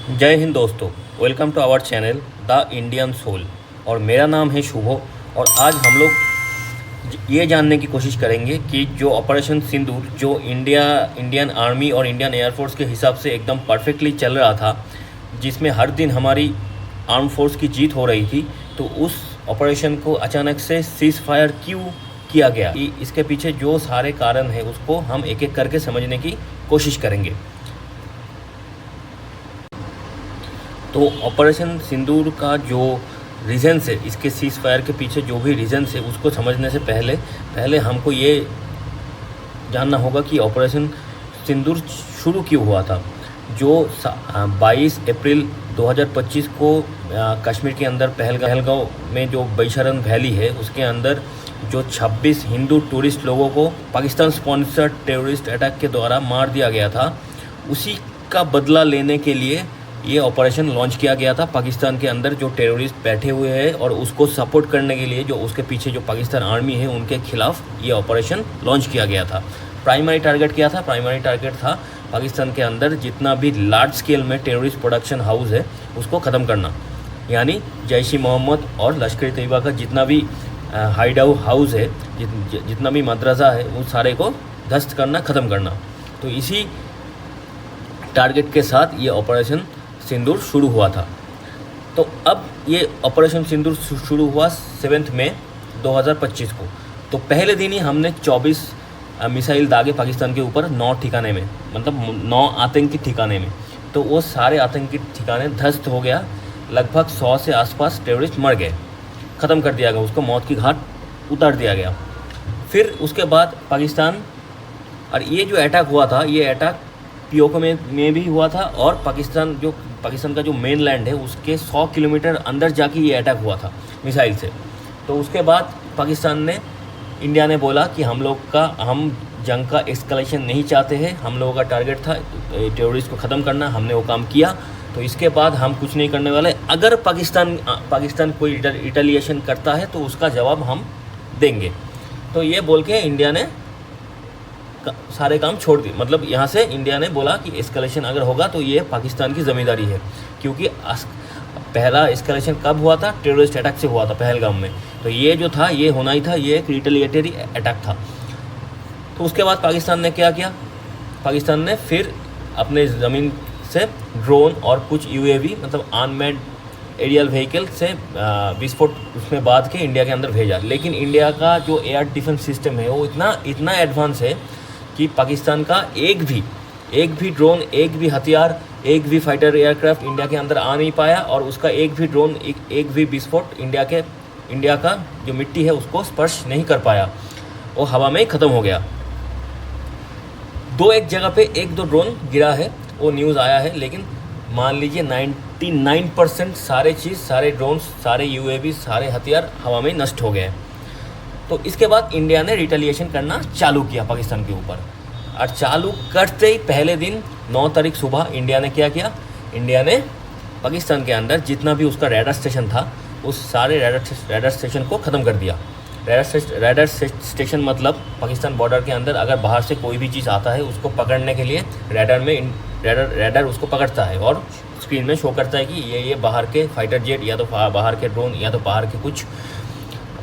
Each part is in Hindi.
जय हिंद दोस्तों। Welcome to our channel the Indian soul. और मेरा नाम है शुभो। और आज हम लोग ये जानने की कोशिश करेंगे कि जो ऑपरेशन सिंदूर जो इंडियन आर्मी और इंडियन एयरफोर्स के हिसाब से एकदम परफेक्टली चल रहा था, जिसमें हर दिन हमारी आर्म फोर्स की जीत हो रही थी, तो उस ऑपरेशन को अचानक से सीज फायर क्यों किया गया, इसके पीछे जो सारे कारण हैं उसको हम एक एक करके समझने की कोशिश करेंगे। तो ऑपरेशन सिंदूर का जो रीज़न्स है, इसके सीज़ फायर के पीछे जो भी रीज़न्स है, उसको समझने से पहले हमको ये जानना होगा कि ऑपरेशन सिंदूर शुरू क्यों हुआ था। जो 22 अप्रैल 2025 को कश्मीर के अंदर पहलगांव में जो बैशरन वैली है, उसके अंदर जो 26 हिंदू टूरिस्ट लोगों को पाकिस्तान स्पॉन्सर्ड टेररिस्ट अटैक के द्वारा मार दिया गया था, उसी का बदला लेने के लिए ये ऑपरेशन लॉन्च किया गया था। पाकिस्तान के अंदर जो टेररिस्ट बैठे हुए हैं और उसको सपोर्ट करने के लिए जो उसके पीछे जो पाकिस्तान आर्मी है, उनके खिलाफ ये ऑपरेशन लॉन्च किया गया था। प्राइमरी टारगेट क्या था? प्राइमरी टारगेट था पाकिस्तान के अंदर जितना भी लार्ज स्केल में टेररिस्ट प्रोडक्शन हाउस है उसको ख़त्म करना, यानी जैश ई मोहम्मद और लश्कर तैयबा का जितना भी हाइड आउट हाउस है, जितना भी मदरसा है, उन सारे को ध्वस्त करना, ख़त्म करना। तो इसी टारगेट के साथ ये ऑपरेशन सिंदूर शुरू हुआ था। तो अब ये ऑपरेशन सिंदूर शुरू हुआ 7 मई 2025 को। तो पहले दिन ही हमने 24 मिसाइल दागे पाकिस्तान के ऊपर 9 ठिकाने में, मतलब 9 आतंकी ठिकाने में। तो वो सारे आतंकी ठिकाने ध्वस्त हो गया। लगभग 100 से आसपास टेररिस्ट मर गए, ख़त्म कर दिया गया, उसको मौत की घाट उतार दिया गया। फिर उसके बाद पाकिस्तान, और ये जो अटैक हुआ था, ये अटैक पीओके में भी हुआ था, और पाकिस्तान का जो मेन लैंड है उसके 100 किलोमीटर अंदर जाके ये अटैक हुआ था मिसाइल से। तो उसके बाद इंडिया ने बोला कि हम जंग का एस्केलेशन नहीं चाहते हैं, हम लोगों का टारगेट था टेररिस्ट को ख़त्म करना, हमने वो काम किया, तो इसके बाद हम कुछ नहीं करने वाले। अगर पाकिस्तान कोई रिटेलिएशन करता है तो उसका जवाब हम देंगे। तो ये बोल के इंडिया ने सारे काम छोड़ दिए। मतलब यहाँ से इंडिया ने बोला कि एस्केलेशन अगर होगा तो ये पाकिस्तान की ज़िम्मेदारी है, क्योंकि पहला एस्केलेशन कब हुआ था? टेररिस्ट अटैक से हुआ था पहलगाम में। तो ये जो था, ये होना ही था, ये एक रिटेलिएटरी अटैक था। तो उसके बाद पाकिस्तान ने क्या किया? पाकिस्तान ने फिर अपने ज़मीन से ड्रोन और कुछ यूएवी, मतलब अनमैन्ड एरियल व्हीकल से विस्फोट उसमें बांध के इंडिया के अंदर भेजा। लेकिन इंडिया का जो एयर डिफेंस सिस्टम है वो इतना एडवांस है कि पाकिस्तान का एक भी ड्रोन, एक भी हथियार, एक भी फाइटर एयरक्राफ्ट इंडिया के अंदर आ नहीं पाया, और उसका एक भी ड्रोन, एक भी विस्फोट इंडिया का जो मिट्टी है उसको स्पर्श नहीं कर पाया, वो हवा में ख़त्म हो गया। एक जगह पे 1-2 ड्रोन गिरा है, वो न्यूज़ आया है, लेकिन मान लीजिए 99% सारे ड्रोन, सारे यूएवी, सारे हथियार हवा में नष्ट हो गए। तो इसके बाद इंडिया ने रिटेलिएशन करना चालू किया पाकिस्तान के ऊपर, और चालू करते ही पहले दिन 9 तारीख सुबह इंडिया ने क्या किया? इंडिया ने पाकिस्तान के अंदर जितना भी उसका रडार स्टेशन था, उस सारे रडार स्टेशन को ख़त्म कर दिया। रडार स्टेशन मतलब पाकिस्तान बॉर्डर के अंदर अगर बाहर से कोई भी चीज़ आता है उसको पकड़ने के लिए रडार उसको पकड़ता है और स्क्रीन में शो करता है कि ये बाहर के फाइटर जेट, या तो बाहर के ड्रोन, या तो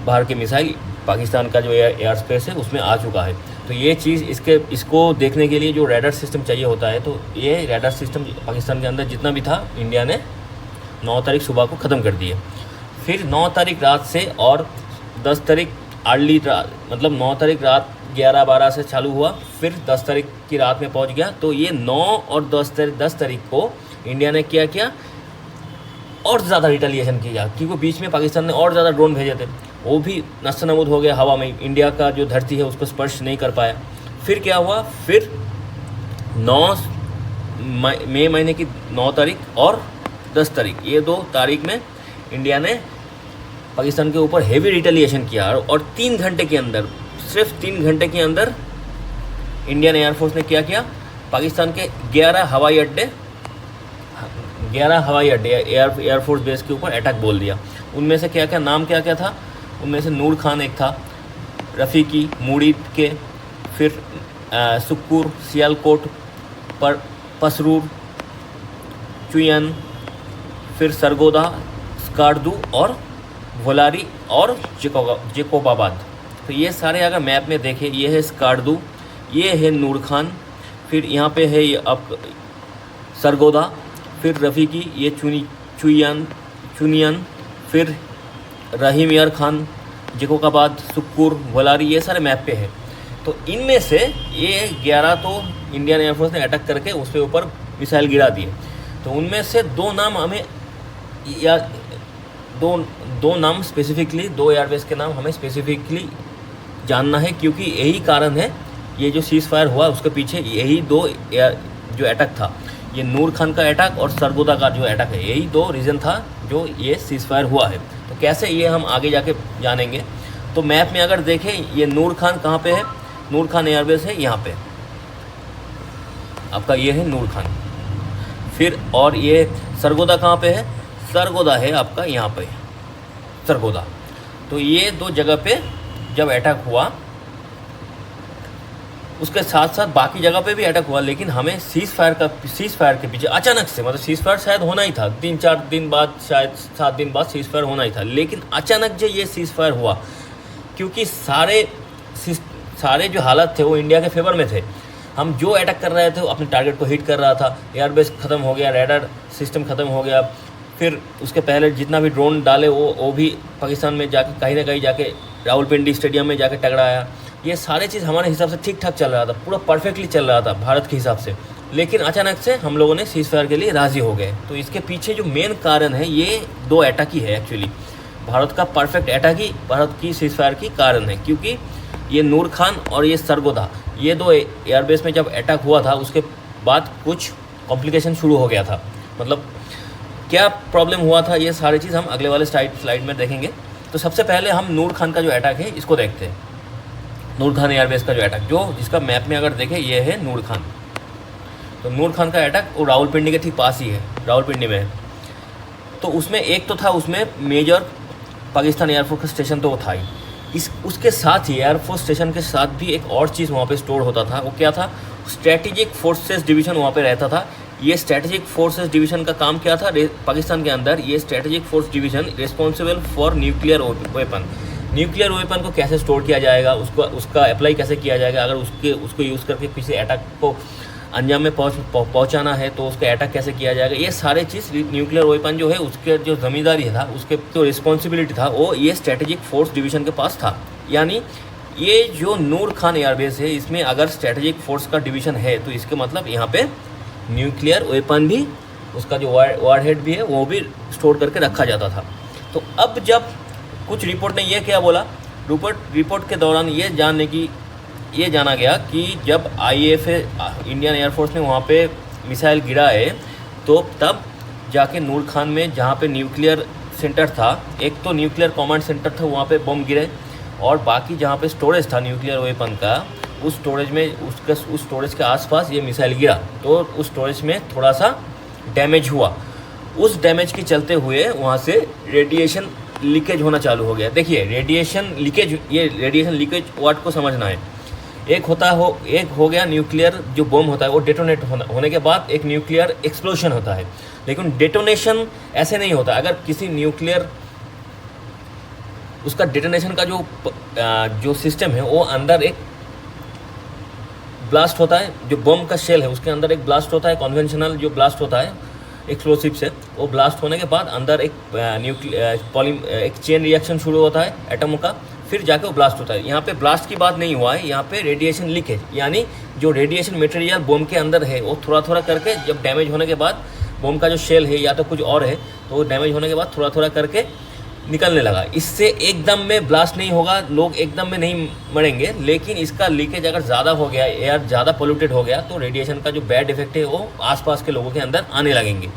बाहर के मिसाइल पाकिस्तान का जो एयर स्पेस है उसमें आ चुका है। तो ये चीज़ इसको देखने के लिए जो रडार सिस्टम चाहिए होता है, तो ये रडार सिस्टम पाकिस्तान के अंदर जितना भी था, इंडिया ने 9 तारीख सुबह को ख़त्म कर दिए। फिर 9 तारीख रात से और 10 तारीख अर्ली रात, मतलब 9 तारीख रात 11-12 से चालू हुआ, फिर 10 तारीख की रात में पहुंच गया। तो ये 9 और 10 तारीख को इंडिया ने क्या किया? और ज़्यादा रिटेलिएशन किया, क्योंकि बीच में पाकिस्तान ने और ज़्यादा ड्रोन भेजे थे, वो भी नस्तनाबूद हो गया हवा में, इंडिया का जो धरती है उसको स्पर्श नहीं कर पाया। फिर क्या हुआ? फिर 9 मई महीने की 9 तारीख और 10 तारीख, ये 2 तारीख में इंडिया ने पाकिस्तान के ऊपर हेवी रिटेलिएशन किया, और 3 घंटे के अंदर, सिर्फ 3 घंटे के अंदर इंडियन एयरफोर्स ने क्या किया? पाकिस्तान के 11 हवाई अड्डे एयरफोर्स बेस के ऊपर अटैक बोल दिया। उनमें से क्या नाम क्या था? उनमें से नूर खान एक था, रफ़ीकी, मुरीद के, फिर सुक्कुर, सियालकोट, पसरूर, चुयन, फिर सरगोदा, स्कार्दू और वोलारी और जेकोबाबाद। तो ये सारे अगर मैप में देखें, ये है स्कार्दू, ये है नूर खान, फिर यहाँ पे है ये अब सरगोदा, फिर रफ़ीकी, ये चुनियन, फिर रहीम यार खान, जेकोबाबाद, सुक्कुर, वलारी, ये सारे मैप पे है। तो इनमें से ये 11 तो इंडियन एयरफोर्स ने अटैक करके उसके ऊपर मिसाइल गिरा दिए। तो उनमें से दो नाम हमें या दो नाम स्पेसिफिकली, 2 एयरबेस के नाम हमें स्पेसिफिकली जानना है, क्योंकि यही कारण है ये जो सीज़ फायर हुआ उसके पीछे यही 2 जो अटैक था, ये नूर खान का अटैक और सरगोदा का जो अटैक है, यही 2 रीज़न था जो ये सीज़ फायर हुआ है। तो कैसे ये हम आगे जाके जानेंगे। तो मैप में अगर देखें, ये नूर खान कहाँ पे है, नूर खान एयरबेस है यहाँ पे आपका, ये है नूर खान। फिर और ये सरगोदा कहाँ पे है, सरगोदा है आपका यहाँ पे, सरगोदा। तो ये 2 जगह पे जब अटैक हुआ, उसके साथ साथ बाकी जगह पे भी अटैक हुआ, लेकिन हमें सीज़ फायर के पीछे अचानक से, मतलब सीज़ फायर शायद होना ही था 3-4 दिन बाद, शायद 7 दिन बाद सीज़ फायर होना ही था, लेकिन अचानक जो ये सीज़ फायर हुआ, क्योंकि सारे जो हालात थे वो इंडिया के फेवर में थे। हम जो अटैक कर रहे थे वो अपने टारगेट को हिट कर रहा था, एयरबेस ख़त्म हो गया, रडार सिस्टम ख़त्म हो गया, फिर उसके पहले जितना भी ड्रोन डाले वो भी पाकिस्तान में जाके कहीं ना कहीं जाके रावलपिंडी स्टेडियम में जाके टकराया। ये सारे चीज़ हमारे हिसाब से ठीक ठाक चल रहा था, पूरा परफेक्टली चल रहा था भारत के हिसाब से, लेकिन अचानक से हम लोगों ने सीज़ फायर के लिए राज़ी हो गए। तो इसके पीछे जो मेन कारण है, ये 2 अटैक ही है एक्चुअली। भारत का परफेक्ट अटैक ही भारत की सीज़ फायर की कारण है, क्योंकि ये नूर खान और ये सरगोदा, ये 2 एयरबेस में जब अटैक हुआ था उसके बाद कुछ कॉम्प्लिकेशन शुरू हो गया था। मतलब क्या प्रॉब्लम हुआ था, ये सारी चीज़ हम अगले वाले स्लाइड में देखेंगे। तो सबसे पहले हम नूर खान का जो अटैक है इसको देखते हैं। नूर खान एयरबेस का जो अटैक, जो जिसका मैप में अगर देखें, ये है नूर खान। तो नूर खान का अटैक वो रावलपिंडी के ठीक पास ही है, रावलपिंडी में है। तो उसमें एक तो था, उसमें मेजर पाकिस्तान एयरफोर्स का स्टेशन तो वो था ही, उसके साथ ही एयरफोर्स स्टेशन के साथ भी एक और चीज़ वहाँ पे स्टोर होता था। वो क्या था, स्ट्रेटेजिक फोर्सेस डिवीज़न वहाँ पे रहता था। ये स्ट्रेटेजिक फोर्सेस डिवीज़न का काम क्या था, पाकिस्तान के अंदर ये strategic force division responsible for nuclear weapon. Nuclear weapon को कैसे स्टोर किया जाएगा, उसका अप्लाई कैसे किया जाएगा, अगर उसको यूज़ करके किसी अटैक को अंजाम में पहुंचाना है तो उसका अटैक कैसे किया जाएगा, ये सारे चीज़ न्यूक्लियर वेपन जो है उसके जो जिम्मेदारी था, उसके जो रिस्पॉन्सिबिलिटी था, वो ये स्ट्रेटेजिक फोर्स डिवीज़न के पास था। यानी ये जो नूर खान एयरबेस है, इसमें अगर स्ट्रेटेजिक फोर्स का डिवीज़न है तो इसके मतलब यहाँ पे न्यूक्लियर वेपन भी, उसका जो वारहेड भी है वो भी स्टोर करके रखा जाता था। तो अब जब कुछ रिपोर्ट ने ये क्या बोला, रिपोर्ट के दौरान ये जाना गया कि जब IAF इंडियन एयरफोर्स ने वहाँ पे मिसाइल गिराए, तो तब जाके नूर खान में जहाँ पे न्यूक्लियर सेंटर था, एक तो न्यूक्लियर कमांड सेंटर था, वहाँ पे बम गिरे, और बाकी जहाँ पे स्टोरेज था न्यूक्लियर वेपन का, उस स्टोरेज में उस स्टोरेज के आसपास ये मिसाइल गिरा, तो उस स्टोरेज में थोड़ा सा डैमेज हुआ। उस डैमेज के चलते हुए वहाँ से रेडिएशन लीकेज होना चालू हो गया। देखिए रेडिएशन लीकेज वर्ड को समझना है। एक हो गया न्यूक्लियर जो बम होता है, वो डेटोनेट होने के बाद एक न्यूक्लियर एक्सप्लोजन होता है, लेकिन डेटोनेशन ऐसे नहीं होता। अगर किसी न्यूक्लियर उसका डेटोनेशन का जो सिस्टम है, वो अंदर एक ब्लास्ट होता है, जो बम का शेल है उसके अंदर एक ब्लास्ट होता है, कन्वेंशनल जो ब्लास्ट होता है एक्सप्लोसिव से, वो ब्लास्ट होने के बाद अंदर एक चेन रिएक्शन शुरू होता है एटम का, फिर जाके वो ब्लास्ट होता है। यहाँ पे ब्लास्ट की बात नहीं हुआ है, यहाँ पे रेडिएशन लीकेज, यानी जो रेडिएशन मटेरियल बम के अंदर है वो थोड़ा थोड़ा करके जब डैमेज होने के बाद, बम का जो शेल है या तो कुछ और है, तो डैमेज होने के बाद थोड़ा थोड़ा करके निकलने लगा। इससे एकदम में ब्लास्ट नहीं होगा, लोग एकदम में नहीं मरेंगे, लेकिन इसका लीकेज अगर ज़्यादा हो गया, एयर ज़्यादा पोल्यूटेड हो गया, तो रेडिएशन का जो बैड इफेक्ट है वो आसपास के लोगों के अंदर आने लगेंगे।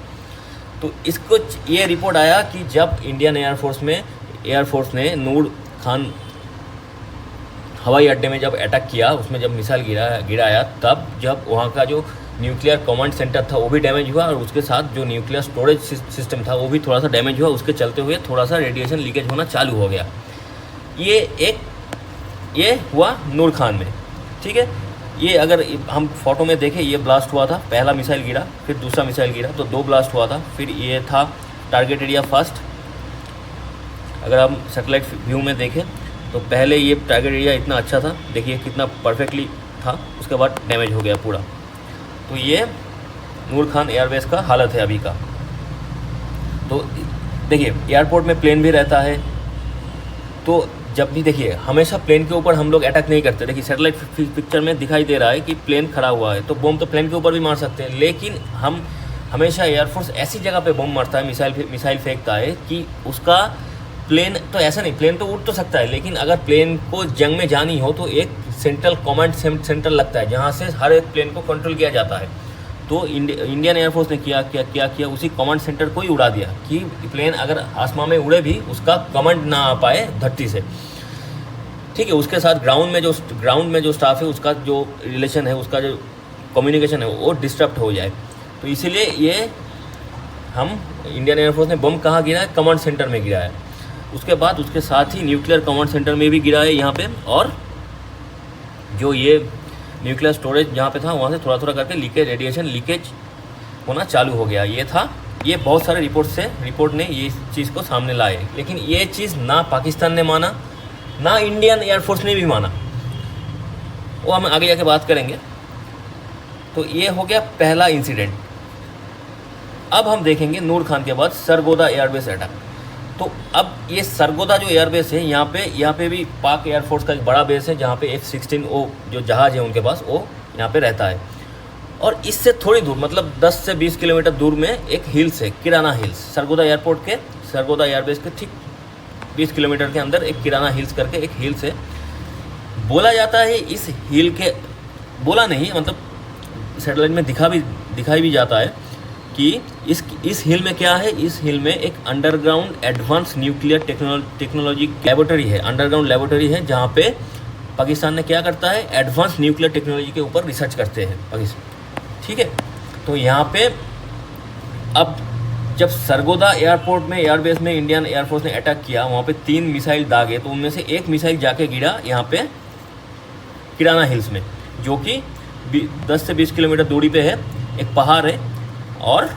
तो इसको ये रिपोर्ट आया कि जब इंडियन एयरफोर्स ने नूर खान हवाई अड्डे में जब अटैक किया, उसमें जब मिसाइल गिराया, तब जब वहाँ का जो न्यूक्लियर कमांड सेंटर था वो भी डैमेज हुआ, और उसके साथ जो न्यूक्लियर स्टोरेज सिस्टम था वो भी थोड़ा सा डैमेज हुआ। उसके चलते हुए थोड़ा सा रेडिएशन लीकेज होना चालू हो गया। ये हुआ नूर खान में, ठीक है। ये अगर हम फोटो में देखें, ये ब्लास्ट हुआ था, पहला मिसाइल गिरा, फिर दूसरा मिसाइल गिरा, तो 2 ब्लास्ट हुआ था। फिर ये था टारगेट एरिया फर्स्ट। अगर हम सेटेलाइट व्यू में देखें तो पहले ये टारगेट एरिया इतना अच्छा था, देखिए कितना परफेक्टली था, उसके बाद डैमेज हो गया पूरा। तो ये नूर खान एयरबेस का हालत है अभी का। तो देखिए एयरपोर्ट में प्लेन भी रहता है, तो जब भी देखिए हमेशा प्लेन के ऊपर हम लोग अटैक नहीं करते। देखिए सेटेलाइट पिक्चर में दिखाई दे रहा है कि प्लेन खड़ा हुआ है, तो बम तो प्लेन के ऊपर भी मार सकते हैं, लेकिन हम हमेशा एयरफोर्स ऐसी जगह पे बम मारता है, मिसाइल फेंकता है कि उसका प्लेन तो ऐसा नहीं, प्लेन तो उड़ तो सकता है, लेकिन अगर प्लेन को जंग में जानी हो तो एक सेंट्रल कमांड सेंटर लगता है जहाँ से हर एक प्लेन को कंट्रोल किया जाता है। तो इंडियन एयरफोर्स ने किया उसी कमांड सेंटर को ही उड़ा दिया कि प्लेन अगर आसमान में उड़े भी उसका कमांड ना आ पाए धरती से। ठीक है, उसके साथ ग्राउंड में जो स्टाफ है उसका जो रिलेशन है, उसका जो कम्युनिकेशन है वो डिस्टर्ब हो जाए। तो इसीलिए ये हम इंडियन एयरफोर्स ने बम कहाँ गिरा है, कमांड सेंटर में गिरा है। उसके बाद उसके साथ ही न्यूक्लियर कमांड सेंटर में भी गिरा है यहाँ पे, और जो ये न्यूक्लियर स्टोरेज जहाँ पे था वहाँ से थोड़ा करके रेडिएशन लीकेज होना चालू हो गया। ये बहुत सारे रिपोर्ट ने ये चीज़ को सामने लाए, लेकिन ये चीज़ ना पाकिस्तान ने माना ना इंडियन एयरफोर्स ने भी माना, वो हम आगे जाके बात करेंगे। तो ये हो गया पहला इंसिडेंट। अब हम देखेंगे नूर खान के बाद सरगोदा एयरबेस अटैक। तो अब ये सरगोदा जो एयरबेस है यहाँ पे भी पाक एयरफोर्स का एक बड़ा बेस है, जहाँ पे F-16O जो जहाज़ है उनके पास वो यहाँ पे रहता है। और इससे थोड़ी दूर मतलब 10 से 20 किलोमीटर दूर में एक हिल्स है, किराना हिल्स। सरगोदा एयरबेस के ठीक 20 किलोमीटर के अंदर एक किराना हिल्स करके एक हिल्स है। बोला जाता है इस हिल के, बोला नहीं मतलब सैटेलाइट में दिखाई भी जाता है कि इस हिल में क्या है, इस हिल में एक underground advance nuclear technology laboratory है, अंडरग्राउंड लेबोरेटरी है, जहाँ पे पाकिस्तान ने क्या करता है, एडवांस न्यूक्लियर टेक्नोलॉजी के ऊपर रिसर्च करते हैं पाकिस्तान। ठीक है, तो यहाँ पे अब जब सरगोदा एयरबेस में इंडियन एयरफोर्स ने अटैक किया, वहाँ पे 3 मिसाइल दागे, तो उनमें से एक मिसाइल जाके गिरा यहाँ पे किराना हिल्स में, जो कि 10 से 20 किलोमीटर दूरी पे है, एक पहाड़ है। और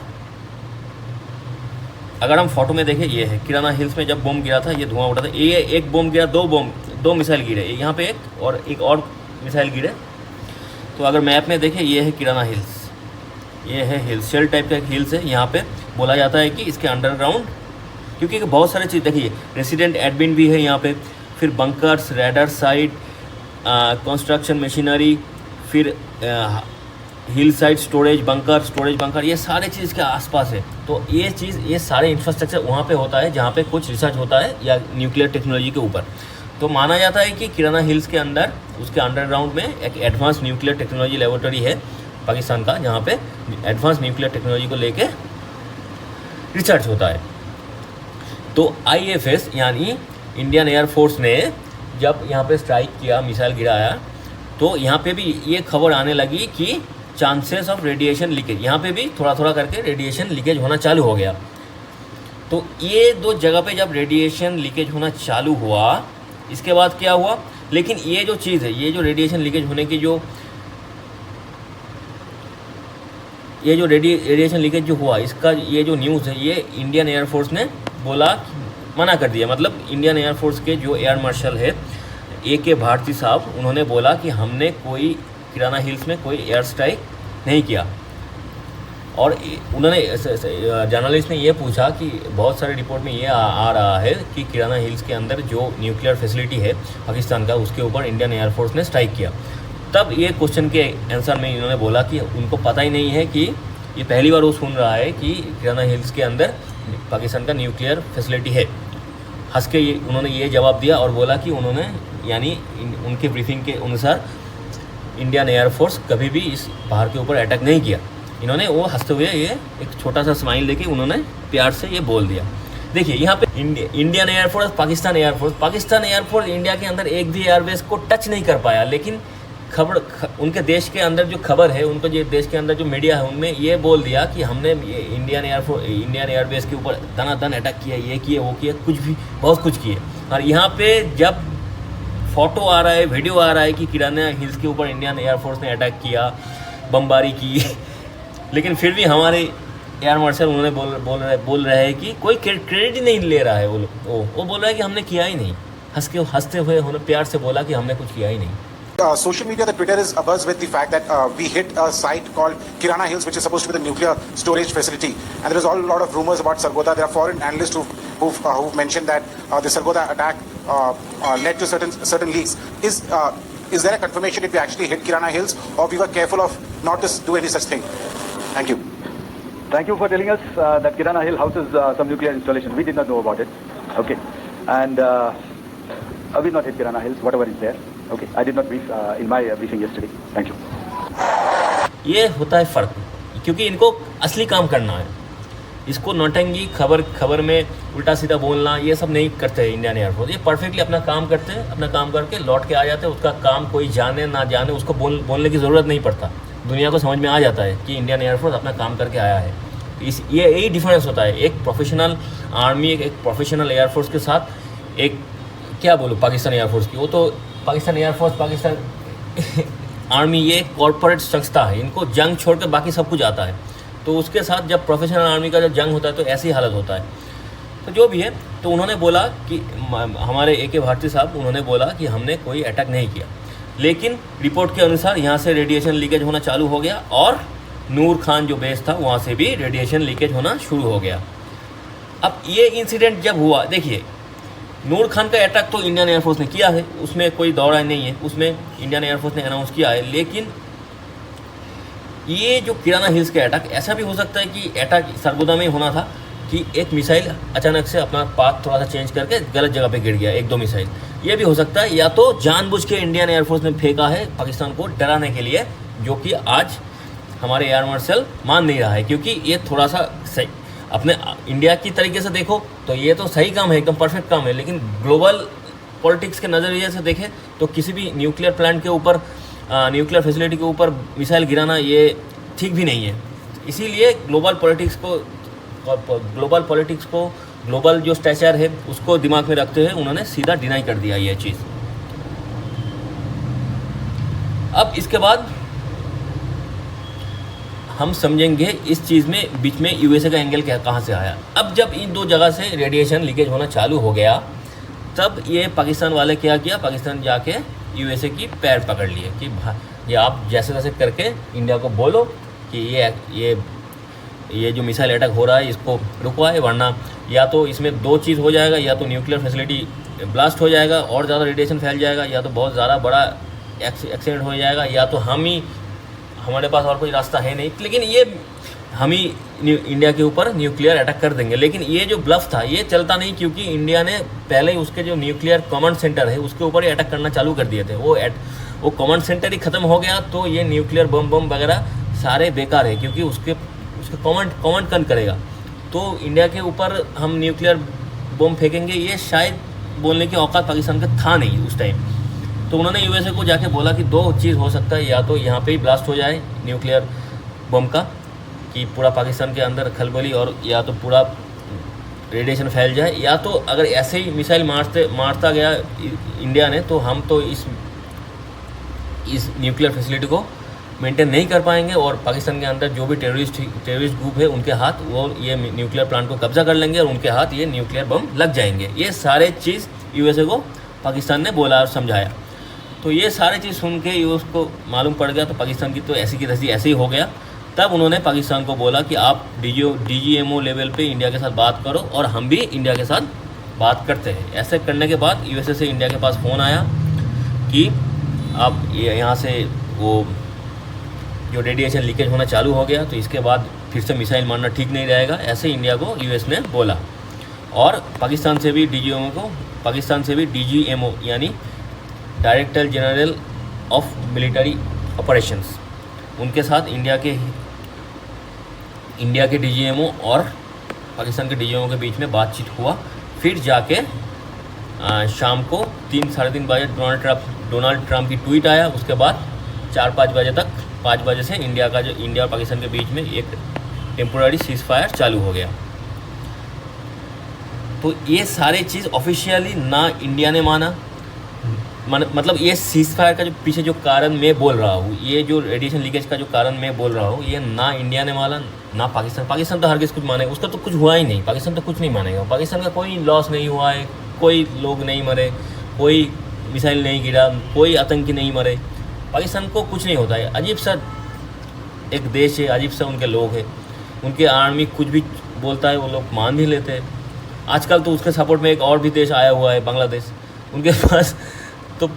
अगर हम फोटो में देखें, ये है किराना हिल्स में जब बम गिरा था, ये धुआं उठा था। ये एक बम गिरा, 2 मिसाइल गिरे, यहाँ पे एक और मिसाइल गिरे। तो अगर मैप में देखें, ये है किराना हिल्स, ये है हिल्स, शेल टाइप का एक हिल्स है। यहाँ पे बोला जाता है कि इसके अंडरग्राउंड, क्योंकि बहुत सारे चीज़ देखिए, रेसिडेंट एडमिन भी है यहाँ पे, फिर bunkers, raider site, construction machinery, फिर हिल साइड स्टोरेज बंकर, ये सारे चीज़ के आसपास है। तो ये सारे इंफ्रास्ट्रक्चर वहाँ पे होता है जहाँ पे कुछ रिसर्च होता है या न्यूक्लियर टेक्नोलॉजी के ऊपर। तो माना जाता है कि किराना हिल्स के अंदर उसके अंडरग्राउंड में एक एडवांस न्यूक्लियर टेक्नोलॉजी लेबोरेटरी है पाकिस्तान का, जहाँ पे एडवांस न्यूक्लियर टेक्नोलॉजी को लेके रिसर्च होता है। तो IFS यानी इंडियन एयरफोर्स ने जब यहाँ पे स्ट्राइक किया, मिसाइल गिराया, तो यहाँ पे भी ये खबर आने लगी कि चांसेस ऑफ रेडिएशन लीकेज, यहाँ पे भी थोड़ा करके रेडिएशन लीकेज होना चालू हो गया। तो ये 2 जगह पे जब रेडिएशन लीकेज होना चालू हुआ, इसके बाद क्या हुआ, लेकिन ये जो चीज़ है, ये जो रेडिएशन लीकेज होने की ये जो रेडिएशन लीकेज जो हुआ, इसका ये जो न्यूज़ है, ये इंडियन एयरफोर्स ने मना कर दिया। मतलब इंडियन एयरफोर्स के जो एयर मार्शल है AK भारती साहब, उन्होंने बोला कि हमने कोई किराना हिल्स में कोई एयर स्ट्राइक नहीं किया। और उन्होंने जर्नलिस्ट ने ये पूछा कि बहुत सारे रिपोर्ट में ये आ रहा है कि किराना हिल्स के अंदर जो न्यूक्लियर फैसिलिटी है पाकिस्तान का, उसके ऊपर इंडियन एयरफोर्स ने स्ट्राइक किया। तब ये क्वेश्चन के आंसर में इन्होंने बोला कि उनको पता ही नहीं है, कि ये पहली बार वो सुन रहा है कि किराना हिल्स के अंदर पाकिस्तान का न्यूक्लियर फैसिलिटी है। हंस के उन्होंने ये जवाब दिया और बोला कि उन्होंने यानी उनके ब्रीफिंग के अनुसार इंडियन एयरफोर्स कभी भी इस पहाड़ के ऊपर अटैक नहीं किया। इन्होंने वो हंसते हुए ये एक छोटा सा स्माइल देके उन्होंने प्यार से ये बोल दिया। देखिए यहाँ पे Indian air force, Pakistan air force India के अंदर एक भी एयरबेस को टच नहीं कर पाया, लेकिन उनके देश के अंदर जो खबर है, उनको जो देश के अंदर जो मीडिया है, उनमें ये बोल दिया कि हमने इंडियन एयरबेस के ऊपर दनादन अटैक किया, ये किए वो किए, बहुत कुछ किए। और यहाँ पे जब फ़ोटो आ रहा है, वीडियो आ रहा है कि किराना हिल्स के ऊपर इंडियन एयरफोर्स ने अटैक किया, बमबारी की लेकिन फिर भी हमारे एयर मार्शल उन्होंने बोल रहे हैं कि कोई क्रेडिट ही नहीं ले रहा है। वो बोल रहा है कि हमने किया ही नहीं, हंसते हुए उन्होंने प्यार से बोला कि हमने कुछ किया ही नहीं। Social media, the Twitter is abuzz with the fact that we hit a site called Kirana Hills, which is supposed to be the nuclear storage facility. And there is a lot of rumors about Sargodha. There are foreign analysts who've mentioned that the Sargodha attack led to certain leaks. Is there a confirmation if we actually hit Kirana Hills, or we were careful of not to do any such thing? Thank you. Thank you for telling us that Kirana Hill houses some nuclear installation. We did not know about it. Okay. And we not hit Kirana Hills, whatever is there. Okay. I did not brief in my briefing yesterday. Thank you. ये होता है फ़र्क, क्योंकि इनको असली काम करना है। इसको नौटंकी खबर में उल्टा सीधा बोलना ये सब नहीं करते हैं इंडियन एयरफोर्स। ये परफेक्टली अपना काम करते हैं, अपना काम करके लौट के आ जाते हैं। उसका काम कोई जाने ना जाने, उसको बोलने की ज़रूरत नहीं पड़ता। दुनिया को समझ में आ जाता है कि इंडियन एयरफोर्स अपना काम करके आया है। ये यही डिफरेंस होता है एक प्रोफेशनल आर्मी, एक प्रोफेशनल एयरफोर्स के साथ एक क्या बोलूँ पाकिस्तान एयरफोर्स की। वो तो पाकिस्तान एयरफोर्स, पाकिस्तान आर्मी ये कॉरपोरेट संस्था है, इनको जंग छोड़ कर बाकी सब कुछ आता है। तो उसके साथ जब प्रोफेशनल आर्मी का जब जंग होता है तो ऐसी हालत होता है। तो जो भी है, तो उन्होंने बोला कि हमारे AK भारती साहब उन्होंने बोला कि हमने कोई अटैक नहीं किया, लेकिन रिपोर्ट के अनुसार यहाँ से रेडिएशन लीकेज होना चालू हो गया और नूर खान जो बेस था वहाँ से भी रेडिएशन लीकेज होना शुरू हो गया। अब ये इंसिडेंट जब हुआ, देखिए नूर खान का अटैक तो इंडियन एयरफोर्स ने किया है, उसमें कोई दौड़ा नहीं है, उसमें इंडियन एयरफोर्स ने अनाउंस किया है। लेकिन ये जो किराना हिल्स के अटैक, ऐसा भी हो सकता है कि अटैक सरगोदा में होना था कि एक मिसाइल अचानक से अपना पाथ थोड़ा सा चेंज करके गलत जगह पे गिर गया, 1-2 मिसाइल। ये भी हो सकता है, या तो जानबूझ के इंडियन एयरफोर्स ने फेंका है पाकिस्तान को डराने के लिए, जो कि आज हमारे एयर मार्शल मान नहीं रहा है। क्योंकि ये थोड़ा सा सही, अपने इंडिया की तरीके से देखो तो ये तो सही काम है, एकदम परफेक्ट काम है। लेकिन ग्लोबल पॉलिटिक्स के नज़रिए से देखें तो किसी भी न्यूक्लियर प्लांट के ऊपर, न्यूक्लियर फैसिलिटी के ऊपर मिसाइल गिराना ये ठीक भी नहीं है। इसीलिए ग्लोबल पॉलिटिक्स को ग्लोबल जो स्टैचर है उसको दिमाग में रखते हुए उन्होंने सीधा डिनाई कर दिया ये चीज़। अब इसके बाद हम समझेंगे इस चीज़ में बीच में USA का एंगल कहाँ से आया। अब जब इन दो जगह से रेडिएशन लीकेज होना चालू हो गया, तब ये पाकिस्तान वाले क्या किया, पाकिस्तान जाके USA की पैर पकड़ लिए कि ये आप जैसे तैसे करके इंडिया को बोलो कि ये जो मिसाइल अटैक हो रहा है इसको रुकवाए, वरना या तो इसमें 2 चीज़ हो जाएगा, या तो न्यूक्लियर फैसिलिटी ब्लास्ट हो जाएगा और ज़्यादा रेडिएशन फैल जाएगा, या तो बहुत ज़्यादा बड़ा एक्सीडेंट हो जाएगा, या तो हमारे पास और कोई रास्ता है नहीं। लेकिन ये हम ही इंडिया के ऊपर न्यूक्लियर अटैक कर देंगे। लेकिन ये जो ब्लफ था ये चलता नहीं, क्योंकि इंडिया ने पहले ही उसके जो न्यूक्लियर कमांड सेंटर है उसके ऊपर ही अटैक करना चालू कर दिए थे। वो कमांड सेंटर ही ख़त्म हो गया तो ये न्यूक्लियर बम वगैरह सारे बेकार है, क्योंकि उसके कमांड कौन करेगा। तो इंडिया के ऊपर हम न्यूक्लियर बम फेंकेंगे, ये शायद बोलने की औकात पाकिस्तान का था नहीं उस टाइम। तो उन्होंने USA को जाके बोला कि 2 चीज़ हो सकता है, या तो यहाँ पे ही ब्लास्ट हो जाए न्यूक्लियर बम का कि पूरा पाकिस्तान के अंदर खलबली, और या तो पूरा रेडिएशन फैल जाए, या तो अगर ऐसे ही मिसाइल मारता गया इंडिया ने तो हम तो इस न्यूक्लियर फैसिलिटी को मेंटेन नहीं कर पाएंगे, और पाकिस्तान के अंदर जो भी टेररिस्ट ग्रुप है उनके हाथ वो ये न्यूक्लियर प्लांट को कब्जा कर लेंगे और उनके हाथ ये न्यूक्लियर बम लग जाएंगे। ये सारे चीज़ USA को पाकिस्तान ने बोला और समझाया। तो ये सारी चीज़ सुन के US को मालूम पड़ गया, तो पाकिस्तान की तो ऐसी की तैसी ऐसे ही हो गया। तब उन्होंने पाकिस्तान को बोला कि आप DGMO लेवल पे इंडिया के साथ बात करो, और हम भी इंडिया के साथ बात करते हैं। ऐसे करने के बाद USA से इंडिया के पास फ़ोन आया कि आप यहाँ से वो जो रेडिएशन लीकेज होना चालू हो गया, तो इसके बाद फिर से मिसाइल मारना ठीक नहीं रहेगा, ऐसे इंडिया को US ने बोला। और पाकिस्तान से भी DGMO यानी director general of military operations, उनके साथ इंडिया के DGMO और पाकिस्तान के DGMO के बीच में बातचीत हुआ। फिर जाके शाम को 3-3:30 बजे डोनाल्ड ट्रंप की ट्वीट आया। उसके बाद 4-5 बजे तक, 5 बजे से इंडिया और पाकिस्तान के बीच में एक टेम्पोररी सीज़ फायर चालू हो गया। तो ये सारे चीज़ ऑफिशियली ना इंडिया ने माना, मतलब ये सीज फायर का जो पीछे जो कारण मैं बोल रहा हूँ, ये जो रेडिएशन लीकेज का जो कारण मैं बोल रहा हूँ, ये ना इंडिया ने माना ना पाकिस्तान तो हर किसी कुछ मानेगा, उसका तो कुछ हुआ ही नहीं, पाकिस्तान तो कुछ नहीं मानेगा, पाकिस्तान का कोई लॉस नहीं हुआ है, कोई लोग नहीं मरे, कोई मिसाइल नहीं गिरा, कोई आतंकी नहीं मरे, पाकिस्तान को कुछ नहीं होता है। अजीब सा एक देश है, अजीब सा उनके लोग हैं, उनके आर्मी कुछ भी बोलता है वो लोग मान भी लेते हैं। आजकल तो उसके सपोर्ट में एक और भी देश आया हुआ है, बांग्लादेश, उनके पास तो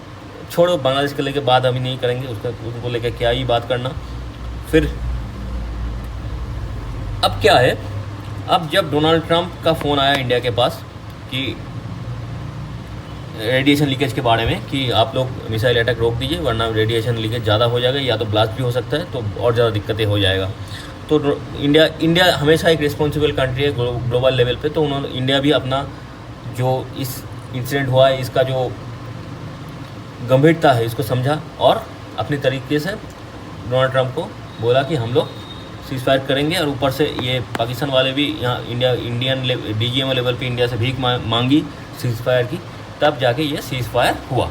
छोड़ो, बांग्लादेश के लेके बात अभी नहीं करेंगे, उनको लेके क्या ही बात करना। फिर अब क्या है, अब जब डोनाल्ड ट्रंप का फ़ोन आया इंडिया के पास कि रेडिएशन लीकेज के बारे में कि आप लोग मिसाइल अटैक रोक दीजिए वरना रेडिएशन लीकेज ज़्यादा हो जाएगा या तो ब्लास्ट भी हो सकता है, तो और ज़्यादा दिक्कतें हो जाएगा। तो इंडिया हमेशा एक रिस्पॉन्सिबल कंट्री है ग्लोबल लेवल पे, तो उन्होंने इंडिया भी अपना जो इस इंसिडेंट हुआ है इसका जो गंभीरता है इसको समझा और अपने तरीके से डोनाल्ड ट्रंप को बोला कि हम लोग सीज फायर करेंगे, और ऊपर से ये पाकिस्तान वाले भी यहाँ इंडियन DGM लेवल पे इंडिया से भीख मांगी सीज फायर की, तब जाके ये सीज फायर हुआ।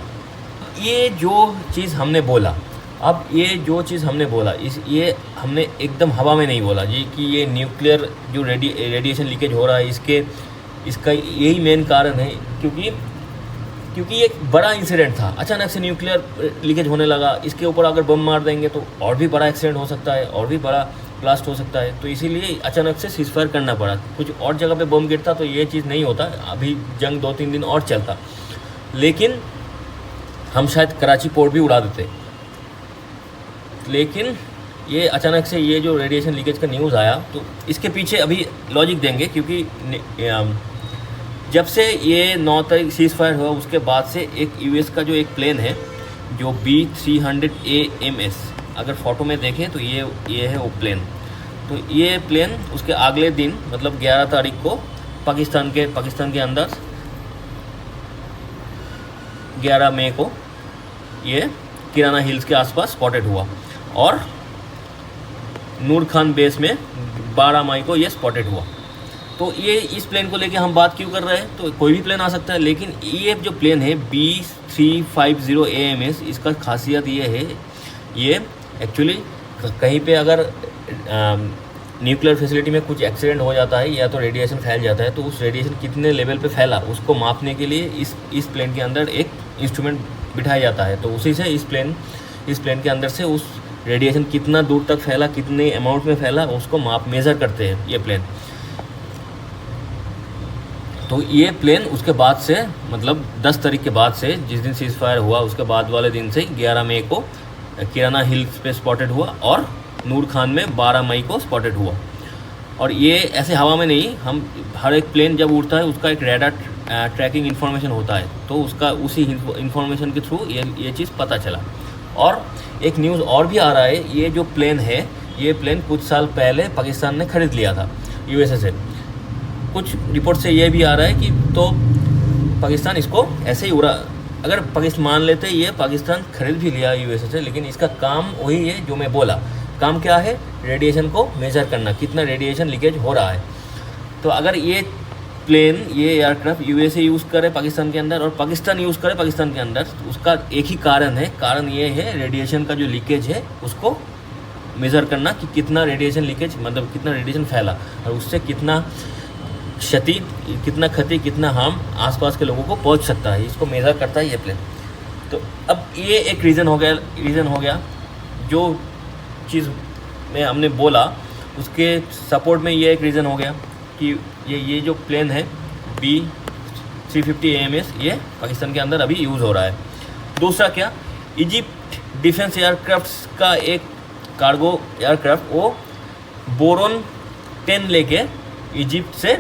ये जो चीज़ हमने बोला, अब ये जो चीज़ हमने बोला ये हमने एकदम हवा में नहीं बोला जी कि ये न्यूक्लियर जो रेडिएशन लीकेज हो रहा है इसका यही मेन कारण है, क्योंकि ये एक बड़ा इंसिडेंट था, अचानक से न्यूक्लियर लीकेज होने लगा, इसके ऊपर अगर बम मार देंगे तो और भी बड़ा एक्सीडेंट हो सकता है, और भी बड़ा ब्लास्ट हो सकता है, तो इसीलिए अचानक से सीज फायर करना पड़ा। कुछ और जगह पे बम गिरता तो ये चीज़ नहीं होता, अभी जंग 2-3 दिन और चलता, लेकिन हम शायद कराची पोर्ट भी उड़ा देते। लेकिन ये अचानक से ये जो रेडिएशन लीकेज का न्यूज़ आया, तो इसके पीछे अभी लॉजिक देंगे, क्योंकि जब से ये 9 तारीख सीज फायर हुआ उसके बाद से एक US का जो एक प्लेन है जो B300 AMS, अगर फ़ोटो में देखें तो ये है वो प्लेन, तो ये प्लेन उसके अगले दिन मतलब 11 तारीख को पाकिस्तान के अंदर 11 मई को ये किराना हिल्स के आसपास स्पॉटेड हुआ, और नूर खान बेस में 12 मई को ये स्पॉटेड हुआ। तो ये इस प्लेन को लेके हम बात क्यों कर रहे हैं, तो कोई भी प्लेन आ सकता है, लेकिन ये जो प्लेन है B350 AMS, इसका खासियत ये है, ये एक्चुअली कहीं पे अगर न्यूक्लियर फैसिलिटी में कुछ एक्सीडेंट हो जाता है या तो रेडिएशन फैल जाता है, तो उस रेडिएशन कितने लेवल पे फैला उसको मापने के लिए इस प्लेन के अंदर एक इंस्ट्रूमेंट बिठाया जाता है, तो उसी से इस प्लेन के अंदर से उस रेडिएशन कितना दूर तक फैला, कितने अमाउंट में फैला, उसको मेज़र करते हैं ये प्लेन। तो ये प्लेन उसके बाद से मतलब 10 तारीख के बाद से, जिस दिन सीज फायर हुआ उसके बाद वाले दिन से 11 मई को किराना हिल्स पे स्पॉटेड हुआ, और नूर खान में 12 मई को स्पॉटेड हुआ। और ये ऐसे हवा में नहीं, हम हर एक प्लेन जब उड़ता है उसका एक रेडार ट्रैकिंग इन्फॉर्मेशन होता है, तो उसका उसी इन्फॉर्मेशन के थ्रू ये चीज़ पता चला। और एक न्यूज़ और भी आ रहा है, ये जो प्लेन है ये प्लेन कुछ साल पहले पाकिस्तान ने खरीद लिया था USA से। कुछ रिपोर्ट से ये भी आ रहा है कि तो पाकिस्तान इसको ऐसे ही उड़ा, अगर पाकिस्तान मान लेते ये पाकिस्तान खरीद भी लिया USA से, लेकिन इसका काम वही है जो मैं बोला। काम क्या है? रेडिएशन को मेज़र करना, कितना रेडिएशन लीकेज हो रहा है। तो अगर ये प्लेन, ये एयरक्राफ्ट USA यूज़ करे पाकिस्तान के अंदर और पाकिस्तान यूज़ करे पाकिस्तान के अंदर, उसका एक ही कारण है, कारण ये है रेडिएशन का जो लीकेज है उसको मेज़र करना कि कितना रेडिएशन लीकेज, मतलब कितना रेडिएशन फैला और उससे कितना क्षति, कितना हार्म आसपास के लोगों को पहुंच सकता है, इसको मेज़र करता है ये प्लेन। तो अब ये एक रीज़न हो गया जो चीज़ में हमने बोला उसके सपोर्ट में ये एक रीज़न हो गया कि ये जो प्लेन है B350 AMS ये पाकिस्तान के अंदर अभी यूज़ हो रहा है। दूसरा क्या, इजिप्ट डिफेंस एयरक्राफ्ट्स का एक कार्गो एयरक्राफ्ट वो बोरोन 10 लेके इजिप्ट से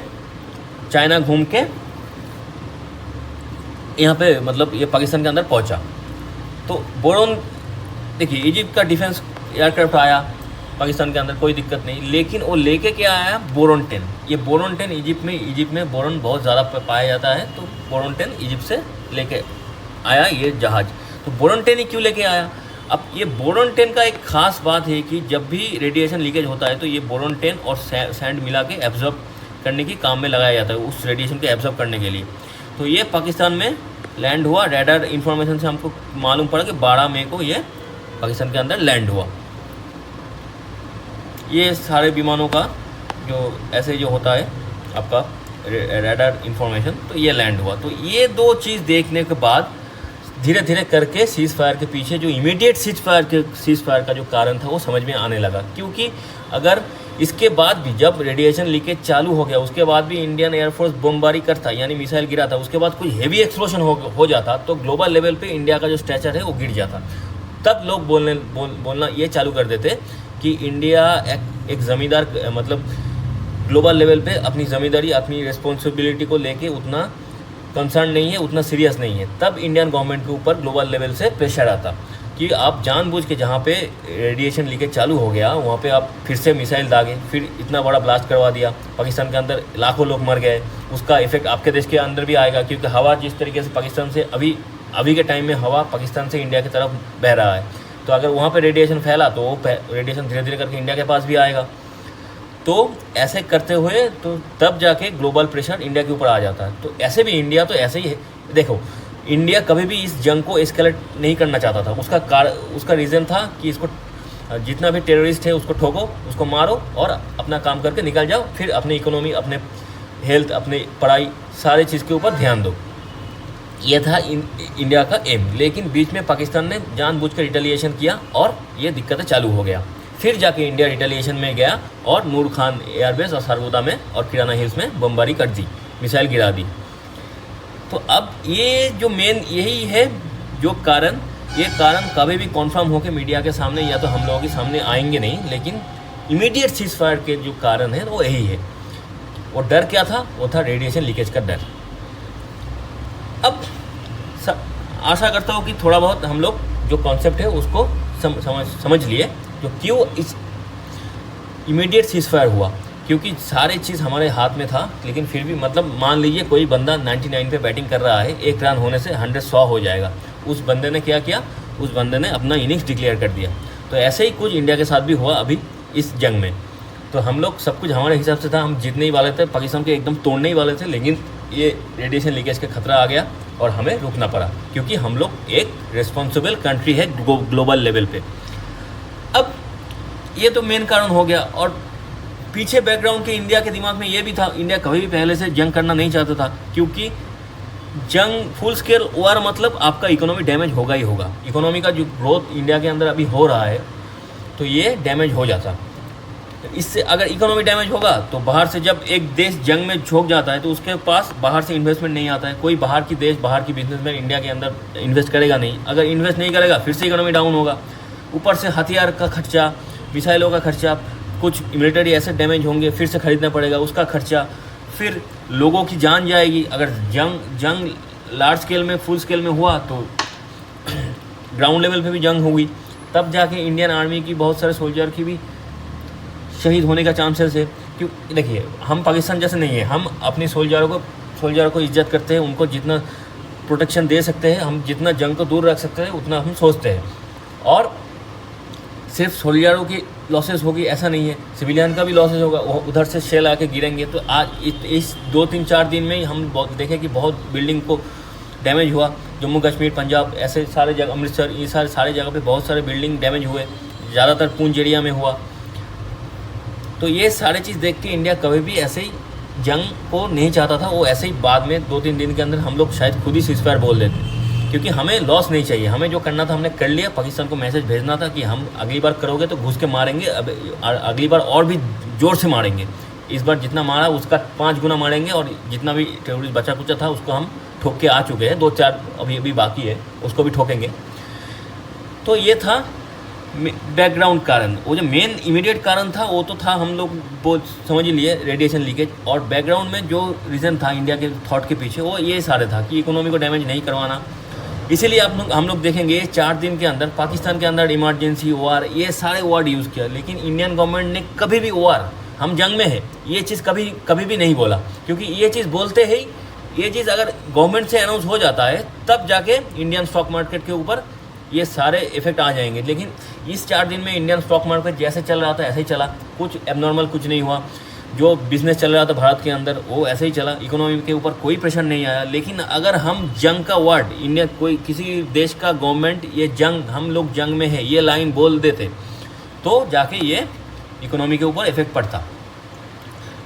चाइना घूम के यहाँ पे मतलब ये पाकिस्तान के अंदर पहुँचा। तो बोरोन, देखिए इजिप्ट का डिफेंस एयरक्राफ्ट आया पाकिस्तान के अंदर, कोई दिक्कत नहीं, लेकिन वो लेके क्या आया? बोरोन 10। ये बोरोन 10 इजिप्ट में बोरोन बहुत ज़्यादा पाया जाता है, तो बोरोन 10 इजिप्ट से लेके आया ये जहाज़। तो बोरोन 10 ही क्यों लेके आया? अब ये बोरोन 10 का एक ख़ास बात है कि जब भी रेडिएशन लीकेज होता है तो ये बोरोन 10 और सैंड मिला के एब्जॉर्ब करने की काम में लगाया जाता है, उस रेडिएशन को एब्जॉर्ब करने के लिए। तो ये पाकिस्तान में लैंड हुआ। रडार इंफॉर्मेशन से हमको मालूम पड़ा कि 12 मई को ये पाकिस्तान के अंदर लैंड हुआ। ये सारे विमानों का जो ऐसे जो होता है आपका रडार इंफॉर्मेशन, तो ये लैंड हुआ। तो ये दो चीज़ देखने के बाद धीरे धीरे करके सीज़ फायर के पीछे जो इमीडिएट सीज़ फायर का जो कारण था वो समझ में आने लगा। क्योंकि अगर इसके बाद भी जब रेडिएशन लीकेज चालू हो गया, उसके बाद भी इंडियन एयरफोर्स बमबारी करता, यानी मिसाइल गिरा था, उसके बाद कुछ हेवी एक्सप्लोजन हो जाता, तो ग्लोबल लेवल पे इंडिया का जो स्टैचर है वो गिर जाता। तब लोग बोलना ये चालू कर देते कि इंडिया एक ज़मींदार, मतलब ग्लोबल लेवल पे अपनी ज़मींदारी, अपनी रिस्पॉन्सिबिलिटी को लेके उतना कंसर्न नहीं है, उतना सीरियस नहीं है। तब इंडियन गवर्नमेंट के ऊपर ग्लोबल लेवल से प्रेशर आता कि आप जानबूझ के जहाँ पे रेडिएशन लीकेज चालू हो गया वहाँ पे आप फिर से मिसाइल दागे, फिर इतना बड़ा ब्लास्ट करवा दिया, पाकिस्तान के अंदर लाखों लोग मर गए। उसका इफेक्ट आपके देश के अंदर भी आएगा, क्योंकि हवा जिस तरीके से पाकिस्तान से अभी के टाइम में हवा पाकिस्तान से इंडिया की तरफ बह रहा है, तो अगर वहाँ पे रेडिएशन फैला तो वो रेडिएशन धीरे धीरे करके इंडिया के पास भी आएगा। तो ऐसे करते हुए तो तब जाके ग्लोबल प्रेशर इंडिया के ऊपर आ जाता है। तो ऐसे भी इंडिया तो ऐसे ही है। देखो, इंडिया कभी भी इस जंग को एस्केलेट नहीं करना चाहता था। उसका रीज़न था कि इसको जितना भी टेररिस्ट है उसको ठोको, उसको मारो और अपना काम करके निकल जाओ, फिर अपनी इकोनॉमी, अपने हेल्थ, अपनी पढ़ाई, सारे चीज़ के ऊपर ध्यान दो। ये था इंडिया का एम। लेकिन बीच में पाकिस्तान ने जानबूझकर रिटेलिएशन किया और ये दिक्कतें चालू हो गया। फिर जाके इंडिया रिटेलिएशन में गया और नूर खान एयरबेस और सरगोदा में और किराना हिल्स में बमबारी कर दी, मिसाइल गिरा दी। तो अब ये जो मेन यही है जो कारण, ये कारण कभी भी कॉन्फर्म होकर मीडिया के सामने या तो हम लोगों के सामने आएंगे नहीं, लेकिन इमीडिएट सीज फायर के जो कारण है वो यही है। वो डर क्या था? वो था रेडिएशन लीकेज का डर। अब आशा करता हूँ कि थोड़ा बहुत हम लोग जो कॉन्सेप्ट है उसको समझ लिए, जो क्यों इस इमीडिएट सीज फायर हुआ। क्योंकि सारे चीज़ हमारे हाथ में था, लेकिन फिर भी मतलब मान लीजिए कोई बंदा 99 पे बैटिंग कर रहा है, एक रन होने से 100 हो जाएगा। उस बंदे ने क्या किया? उस बंदे ने अपना इनिंग्स डिक्लेयर कर दिया। तो ऐसे ही कुछ इंडिया के साथ भी हुआ अभी इस जंग में। तो हम लोग सब कुछ हमारे हिसाब से था, हम जीतने ही वाले थे, पाकिस्तान के एकदम तोड़ने ही वाले थे, लेकिन ये रेडिएशन लीकेज का खतरा आ गया और हमें रुकना पड़ा, क्योंकि हम लोग एक रिस्पॉन्सिबल कंट्री है ग्लोबल लेवल पे। अब ये तो मेन कारण हो गया। और पीछे बैकग्राउंड के इंडिया के दिमाग में ये भी था, इंडिया कभी भी पहले से जंग करना नहीं चाहता था, क्योंकि जंग फुल स्केल वार मतलब आपका इकोनॉमी डैमेज होगा ही होगा। इकोनॉमी का जो ग्रोथ इंडिया के अंदर अभी हो रहा है तो ये डैमेज हो जाता। इससे अगर इकोनॉमी डैमेज होगा तो बाहर से जब एक देश जंग में झोंक जाता है तो उसके पास बाहर से इन्वेस्टमेंट नहीं आता है। कोई बाहर की देश, बाहर की बिजनेसमैन इंडिया के अंदर इन्वेस्ट करेगा नहीं। अगर इन्वेस्ट नहीं करेगा फिर से इकोनॉमी डाउन होगा। ऊपर से हथियार का खर्चा, मिसाइलों का खर्चा, कुछ मिलिट्री एसेट डैमेज होंगे, फिर से खरीदना पड़ेगा, उसका खर्चा, फिर लोगों की जान जाएगी। अगर जंग लार्ज स्केल में, फुल स्केल में हुआ तो ग्राउंड लेवल पे भी जंग होगी, तब जाके इंडियन आर्मी की बहुत सारे सोल्जर की भी शहीद होने का चांसेस है। क्यों? देखिए, हम पाकिस्तान जैसे नहीं है, हम अपने सोल्जरों को इज्जत करते हैं, उनको जितना प्रोटेक्शन दे सकते हैं, हम जितना जंग को दूर रख सकते हैं उतना हम सोचते हैं। और सिर्फ सोल्जरों की लॉसेस होगी ऐसा नहीं है, सिविलियन का भी लॉसेस होगा। उधर से शेल आके गिरेंगे। तो आज इस 2-3-4 दिन में ही हम देखें कि बहुत बिल्डिंग को डैमेज हुआ। जम्मू कश्मीर, पंजाब, ऐसे सारे जगह, अमृतसर, ये सारे जगह पे बहुत सारे बिल्डिंग डैमेज हुए, ज़्यादातर पूंछ एरिया में हुआ। तो ये सारे चीज़ देख के इंडिया कभी भी ऐसे ही जंग को नहीं चाहता था। वो ऐसे ही बाद में 2-3 दिन के अंदर हम लोग शायद खुद ही सीज़फायर बोल देते, क्योंकि हमें लॉस नहीं चाहिए। हमें जो करना था हमने कर लिया। पाकिस्तान को मैसेज भेजना था कि हम अगली बार करोगे तो घुस के मारेंगे, अब अगली बार और भी ज़ोर से मारेंगे। इस बार जितना मारा उसका 5 गुना मारेंगे, और जितना भी टेररिस्ट बचा कुचा था उसको हम ठोक के आ चुके हैं। 2-4 अभी बाकी है, उसको भी ठोकेंगे। तो ये था बैकग्राउंड कारण। वो जो मेन इमीडिएट कारण था वो तो था, हम लोग वो समझ लिए, रेडिएशन लीकेज। और बैकग्राउंड में जो रीज़न था इंडिया के थॉट के पीछे वो ये सारे था कि इकोनॉमी को डैमेज नहीं करवाना। इसीलिए हम लोग देखेंगे 4 दिन के अंदर पाकिस्तान के अंदर इमरजेंसी वार, ये सारे वर्ड यूज़ किया। लेकिन इंडियन गवर्नमेंट ने कभी भी वार, हम जंग में है, ये चीज़ कभी भी नहीं बोला। क्योंकि ये चीज़ बोलते ही, ये चीज़ अगर गवर्नमेंट से अनाउंस हो जाता है तब जाके इंडियन स्टॉक मार्केट के ऊपर ये सारे इफेक्ट आ जाएंगे। लेकिन इस 4 दिन में इंडियन स्टॉक मार्केट जैसे चल रहा था ऐसे ही चला, कुछ एबनॉर्मल कुछ नहीं हुआ। जो बिज़नेस चल रहा था भारत के अंदर वो ऐसे ही चला, इकोनॉमी के ऊपर कोई प्रेशर नहीं आया। लेकिन अगर हम जंग का वर्ड, इंडिया कोई किसी देश का गवर्नमेंट ये जंग, हम लोग जंग में है, ये लाइन बोल देते तो जाके ये इकोनॉमी के ऊपर इफेक्ट पड़ता।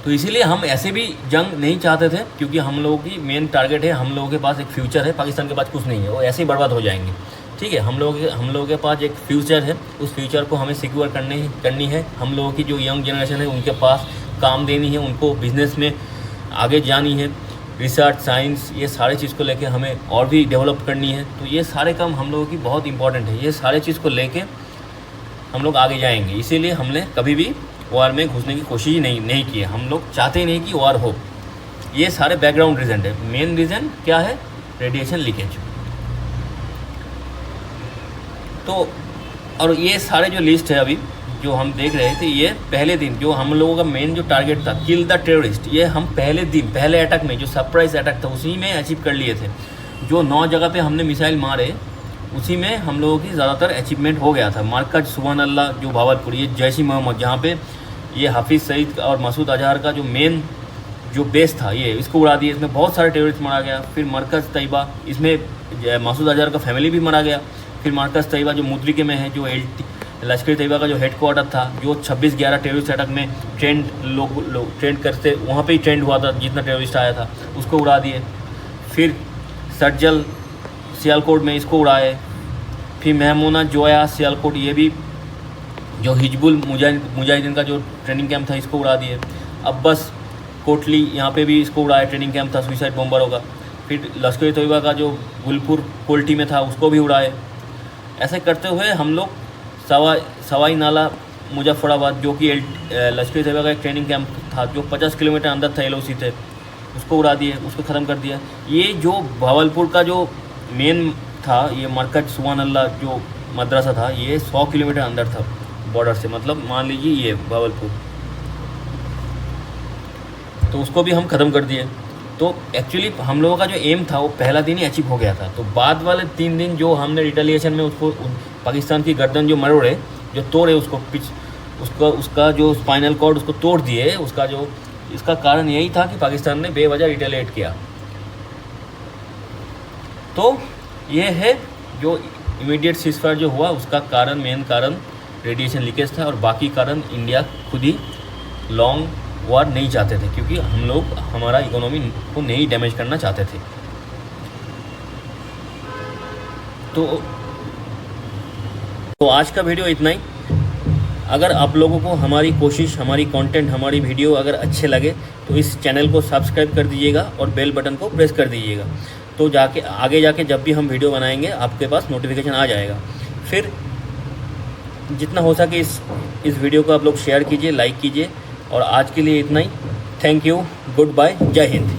तो इसीलिए हम ऐसे भी जंग नहीं चाहते थे, क्योंकि हम लोगों की मेन टारगेट है, हम लोगों के पास एक फ्यूचर है, पाकिस्तान के पास कुछ नहीं है, वो ऐसे ही बर्बाद हो जाएंगे। ठीक है, हम लोगों के पास एक फ्यूचर है, उस फ्यूचर को हमें सिक्योर करनी है। हम लोगों की जो यंग जनरेशन है उनके पास काम देनी है, उनको बिज़नेस में आगे जानी है, रिसर्च साइंस ये सारे चीज़ को लेके हमें और भी डेवलप करनी है। तो ये सारे काम हम लोगों की बहुत इंपॉर्टेंट है, ये सारे चीज़ को लेके हम लोग आगे जाएंगे। इसीलिए हमने कभी भी वॉर में घुसने की कोशिश ही नहीं की है, हम लोग चाहते ही नहीं कि वॉर हो। ये सारे बैकग्राउंड रीज़न है। मेन रीज़न क्या है? Radiation leakage. तो और ये सारे जो लिस्ट है अभी जो हम देख रहे थे, ये पहले दिन जो हम लोगों का मेन जो टारगेट था, किल द टेररिस्ट, ये हम पहले अटैक में जो सरप्राइज अटैक था उसी में अचीव कर लिए थे। जो 9 जगह पे हमने मिसाइल मारे उसी में हम लोगों की ज़्यादातर अचीवमेंट हो गया था। मरकज सुबहान अल्लाह जो भावलपुर, ये जैश ई मोहम्मद जहाँ पे ये हाफिज़ सईद और मसूद अजहर का जो मेन जो बेस था, ये इसको उड़ा दिए, इसमें बहुत सारे टेररिस्ट मारा गया। फिर मरकज़ तैयबा, इसमें मसूद अजहर का फैमिली भी मारा गया। फिर मरकज़ तैयबा जो मुद्रिके में है, जो लश्कर तैयबा का जो हेडक्वार्टर था, जो 26/11 टेररिस्ट अटैक में लोग ट्रेंड करते, वहाँ पे ही ट्रेंड हुआ था, जितना टेररिस्ट आया था उसको उड़ा दिए। फिर सर्जल सियालकोट में इसको उड़ाए। फिर महमूना जोया सियालकोट, ये भी जो हिजबुल मुजाहिदीन का जो ट्रेनिंग कैंप था इसको उड़ा दिए। अब बस कोटली यहाँ पे भी इसको उड़ाया, ट्रेनिंग कैंप था सुइसाइड बॉम्बरों का। फिर लश्कर तैयबा का जो गुलपुर कोल्टी में था उसको भी उड़ाए। ऐसे करते हुए हम लोग सवाई नाला मुजफ्फराबाद, जो कि लश्कर तैयबा का एक ट्रेनिंग कैंप था जो 50 किलोमीटर अंदर था LOC थे, उसको उड़ा दिए, उसको ख़त्म कर दिया। ये जो भावलपुर का जो मेन था, ये मरकज सुबहान अल्लाह जो मदरसा था, ये 100 किलोमीटर अंदर था बॉर्डर से, मतलब मान लीजिए ये भावलपुर, तो उसको भी हम ख़त्म कर दिए। तो एक्चुअली हम लोगों का जो एम था वो पहला दिन ही अचीव हो गया था। तो बाद वाले 3 दिन जो हमने रिटेलिएशन में उसको पाकिस्तान की गर्दन जो मरोड़े, जो तोड़े, उसका जो स्पाइनल कॉर्ड उसको तोड़ दिए, इसका कारण यही था कि पाकिस्तान ने बेवजह रिटेलिएट किया। तो ये है जो इमीडिएट सीज़फायर जो हुआ, उसका कारण, मेन कारण रेडिएशन लीकेज था, और बाकी कारण इंडिया खुद ही लॉन्ग वॉर नहीं चाहते थे, क्योंकि हम लोग हमारा इकोनॉमी को नहीं डैमेज करना चाहते थे। तो आज का वीडियो इतना ही। अगर आप लोगों को हमारी कोशिश, हमारी कंटेंट, हमारी वीडियो अगर अच्छे लगे तो इस चैनल को सब्सक्राइब कर दीजिएगा और बेल बटन को प्रेस कर दीजिएगा, तो आगे जाके जब भी हम वीडियो बनाएंगे आपके पास नोटिफिकेशन आ जाएगा। फिर जितना हो सके इस वीडियो को आप लोग शेयर कीजिए, लाइक कीजिए। और आज के लिए इतना ही। थैंक यू, गुड बाय, जय हिंद।